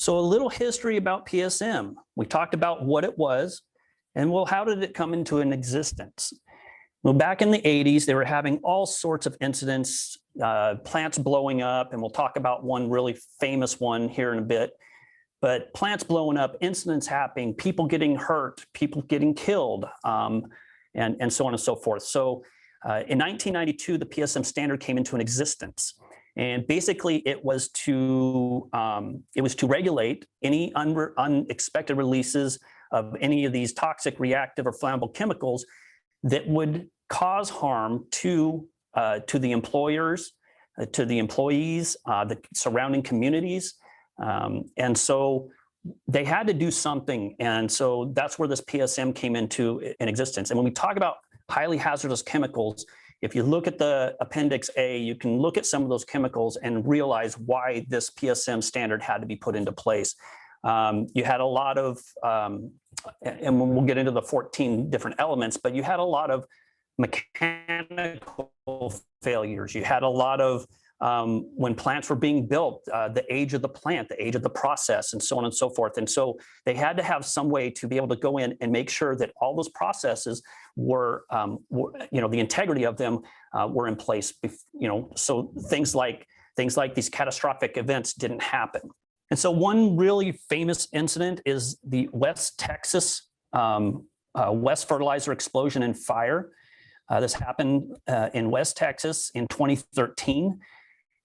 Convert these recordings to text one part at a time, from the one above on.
So a little history about PSM. We talked about what it was, and well, how did it come into an existence? Well, back in the 80s, they were having all sorts of incidents, plants blowing up, and we'll talk about one really famous one here in a bit. But plants blowing up, incidents happening, people getting hurt, people getting killed, and so on and so forth. So in 1992, the PSM standard came into an existence. And basically, it was to regulate any unexpected releases of any of these toxic, reactive, or flammable chemicals that would cause harm to the employers, to the employees, the surrounding communities. And so they had to do something. And so that's where this PSM came into an existence. And when we talk about highly hazardous chemicals, if you look at the Appendix A, you can look at some of those chemicals and realize why this PSM standard had to be put into place. You had a lot of, and we'll get into the 14 different elements, but you had a lot of mechanical failures. You had a lot of, when plants were being built, the age of the plant, the age of the process, and so on and so forth. And so they had to have some way to be able to go in and make sure that all those processes were the integrity of them were in place, so things like these catastrophic events didn't happen. And so one really famous incident is the West Texas West fertilizer explosion and fire. This happened in West Texas in 2013.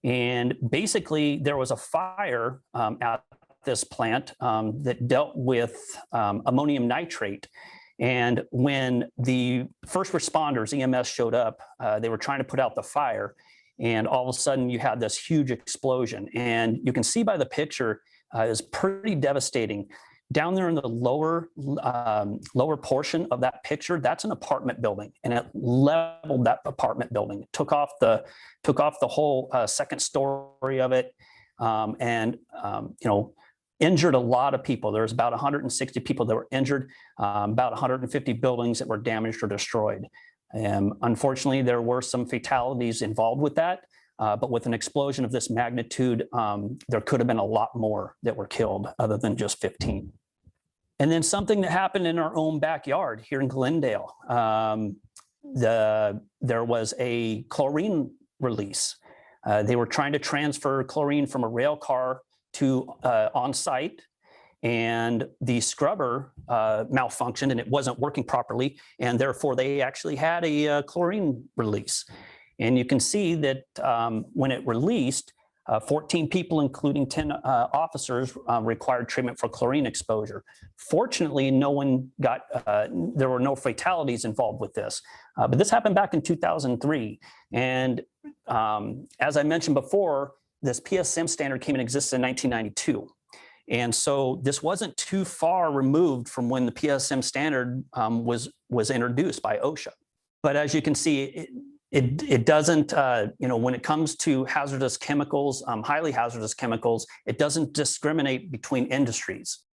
And basically, there was a fire at this plant that dealt with ammonium nitrate. And when the first responders, EMS, showed up, they were trying to put out the fire. And all of a sudden, you had this huge explosion. And you can see by the picture, it's pretty devastating. Down there in the lower portion of that picture, that's an apartment building, and it leveled that apartment building. It took off the whole second story of it, and injured a lot of people. There's about 160 people that were injured, about 150 buildings that were damaged or destroyed. Unfortunately, there were some fatalities involved with that. But with an explosion of this magnitude, there could have been a lot more that were killed other than just 15. And then something that happened in our own backyard here in Glendale. There was a chlorine release. They were trying to transfer chlorine from a rail car to on site, and the scrubber malfunctioned and it wasn't working properly, and therefore they actually had a chlorine release. And you can see that when it released, 14 people, including 10 officers, required treatment for chlorine exposure. Fortunately, no one got, there were no fatalities involved with this. But this happened back in 2003. And as I mentioned before, this PSM standard came into existence in 1992. And so this wasn't too far removed from when the PSM standard was introduced by OSHA. But as you can see, it doesn't, when it comes to hazardous chemicals, highly hazardous chemicals, it doesn't discriminate between industries.